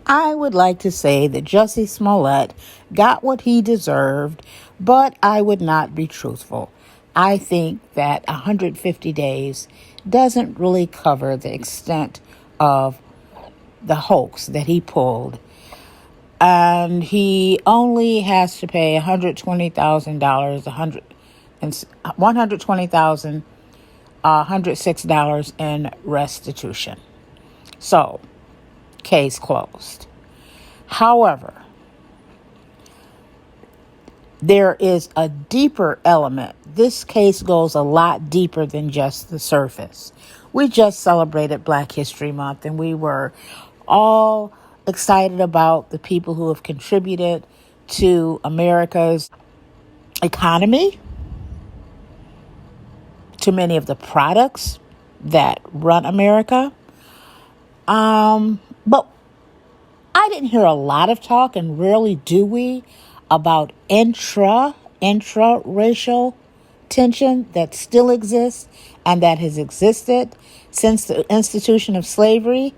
I would like to say that Jussie Smollett got what he deserved, but I would not be truthful. I think that 150 days doesn't really cover the extent of the hoax that he pulled. And he only has to pay $120,000, $106 in restitution. So, case closed. However, there is a deeper element. This case goes a lot deeper than just the surface. We just celebrated Black History Month, and we were all excited about the people who have contributed to America's economy, to many of the products that run America. But I didn't hear a lot of talk, and rarely do we, about intra-racial tension that still exists and that has existed since the institution of slavery.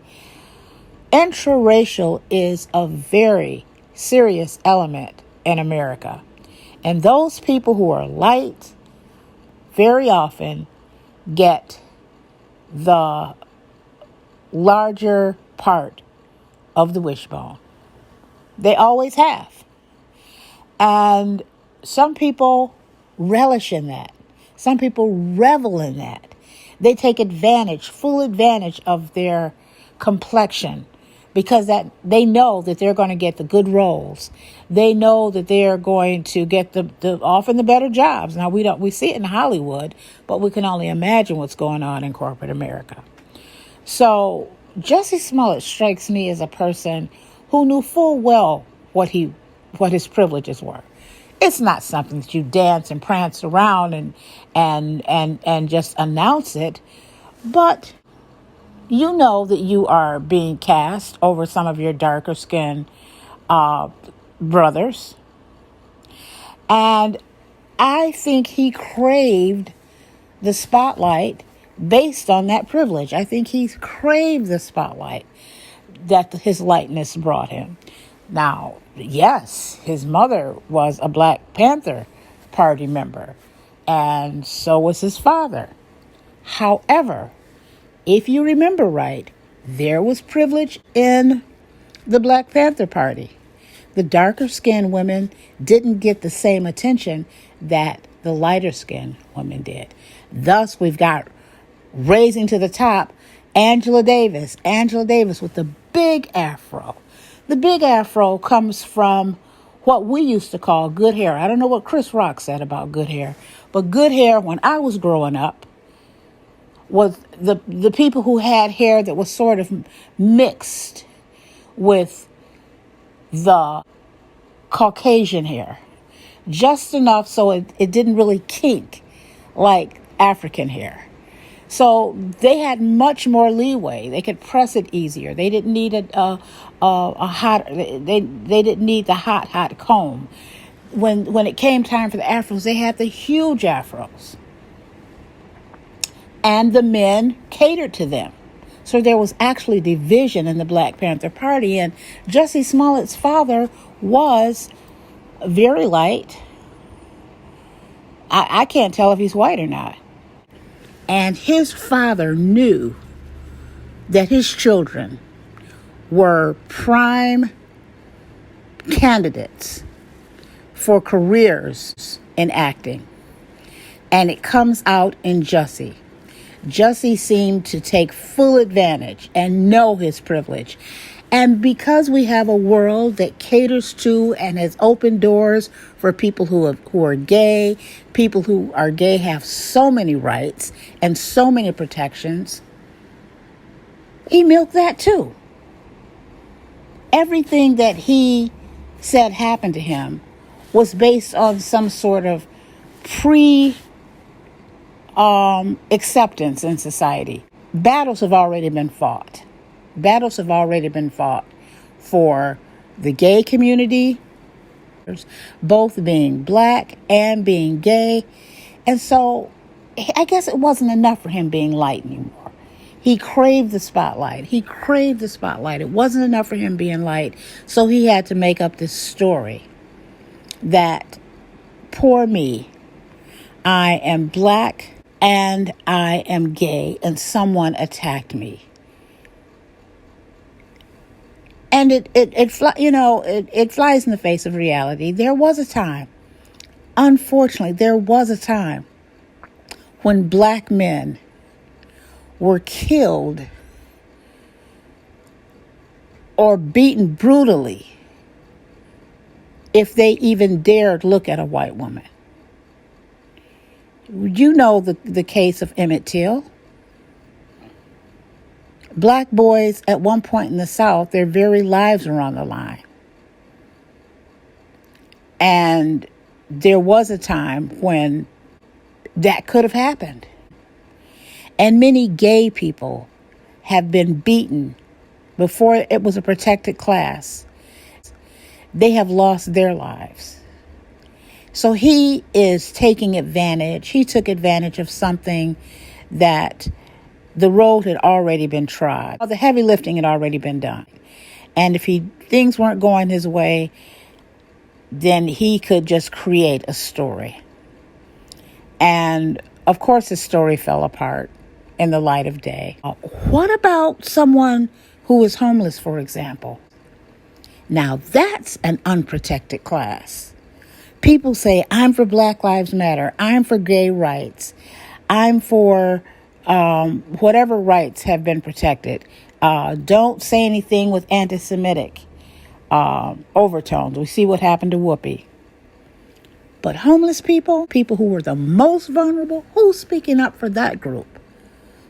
Intraracial is a very serious element in America. And those people who are light very often get the larger part of the wishbone. They always have. And some people relish in that. Some people revel in that. They take full advantage of their complexion, because that they know that they're going to get the good roles. They know that they are going to get the often the better jobs. Now we see it in Hollywood, but we can only imagine what's going on in corporate America. So Jussie Smollett strikes me as a person who knew full well what his privileges were. It's not something that you dance and prance around and just announce it, but you know that you are being cast over some of your darker skinned brothers. And I think he craved the spotlight based on that privilege. I think he craved the spotlight that his lightness brought him. Now, yes, his mother was a Black Panther Party member, and so was his father. However, if you remember right, there was privilege in the Black Panther Party. The darker skinned women didn't get the same attention that the lighter skinned women did. Thus, we've got raising to the top Angela Davis with the big afro. The big afro comes from what we used to call good hair. I don't know what Chris Rock said about good hair, but good hair when I was growing up was the people who had hair that was sort of mixed with the Caucasian hair. Just enough so it didn't really kink like African hair. So they had much more leeway. They could press it easier. They didn't need a hot. They didn't need the hot comb. When it came time for the afros, they had the huge afros, and the men catered to them. So there was actually division in the Black Panther Party, and Jussie Smollett's father was very light. I can't tell if he's white or not. And his father knew that his children were prime candidates for careers in acting. And it comes out in Jussie. Jussie seemed to take full advantage and know his privilege. And because we have a world that caters to and has opened doors for people who are gay, people who are gay have so many rights and so many protections, he milked that too. Everything that he said happened to him was based on some sort of acceptance in society. Battles have already been fought. Battles have already been fought for the gay community, both being Black and being gay. And so I guess it wasn't enough for him being light anymore. He craved the spotlight. He craved the spotlight. It wasn't enough for him being light, so he had to make up this story that, poor me, I am black and I am gay and someone attacked me. And it flies in the face of reality. There was a time, unfortunately, there was a time when black men were killed or beaten brutally if they even dared look at a white woman. You know the case of Emmett Till. Black boys at one point in the South, their very lives were on the line. And there was a time when that could have happened. And many gay people have been beaten before it was a protected class. They have lost their lives. So he is taking advantage. He took advantage of something that the road had already been trod. The heavy lifting had already been done. And if things weren't going his way, then he could just create a story. And of course, his story fell apart in the light of day. What about someone who is homeless, for example? Now, that's an unprotected class. People say, I'm for Black Lives Matter. I'm for gay rights. I'm for whatever rights have been protected. Don't say anything with anti-Semitic overtones. We see what happened to Whoopi. But homeless people who were the most vulnerable, who's speaking up for that group?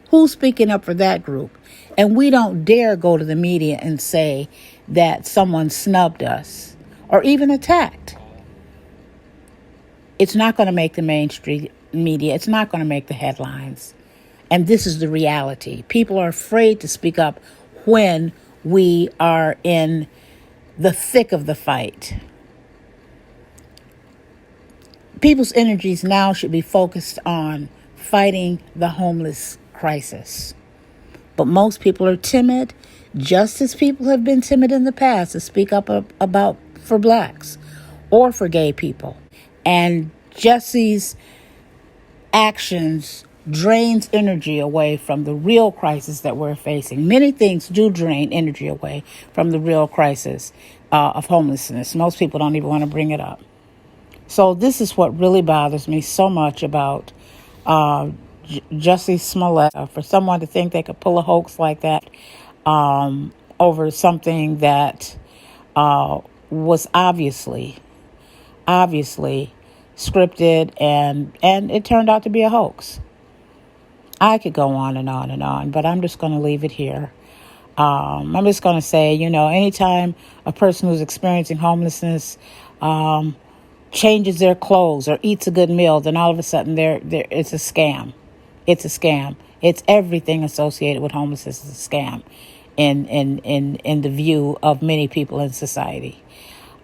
Who's speaking up for that group? And we don't dare go to the media and say that someone snubbed us or even attacked. It's not going to make the mainstream media. It's not going to make the headlines. And this is the reality. People are afraid to speak up when we are in the thick of the fight. People's energies now should be focused on fighting the homeless crisis. But most people are timid, just as people have been timid in the past to speak up about for blacks or for gay people. And Jussie's actions drains energy away from the real crisis that we're facing. Many things do drain energy away from the real crisis of homelessness. Most people don't even want to bring it up. So this is what really bothers me so much about Jussie Smolett. For someone to think they could pull a hoax like that over something that was obviously scripted and it turned out to be a hoax. I could go on and on and on, but I'm just going to leave it here. I'm just going to say, anytime a person who's experiencing homelessness changes their clothes or eats a good meal, then all of a sudden it's a scam. It's a scam. It's everything associated with homelessness is a scam in the view of many people in society.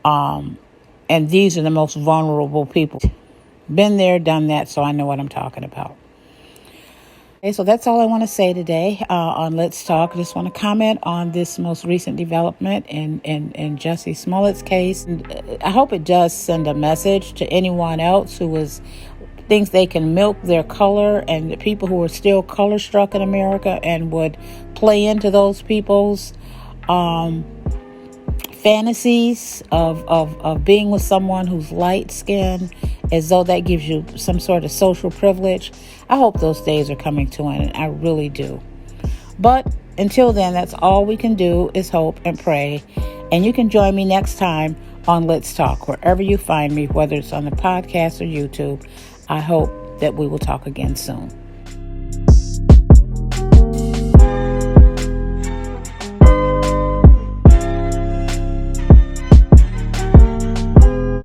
And these are the most vulnerable people. Been there, done that, so I know what I'm talking about. Okay, so that's all I want to say today on Let's Talk. I just want to comment on this most recent development in Jussie Smollett's case. And I hope it does send a message to anyone else who thinks they can milk their color, and the people who are still color struck in America and would play into those people's fantasies of being with someone who's light skinned as though that gives you some sort of social privilege. I hope those days are coming to an end. I really do. But until then, that's all we can do is hope and pray. And you can join me next time on Let's Talk, wherever you find me, whether it's on the podcast or YouTube. I hope that we will talk again soon.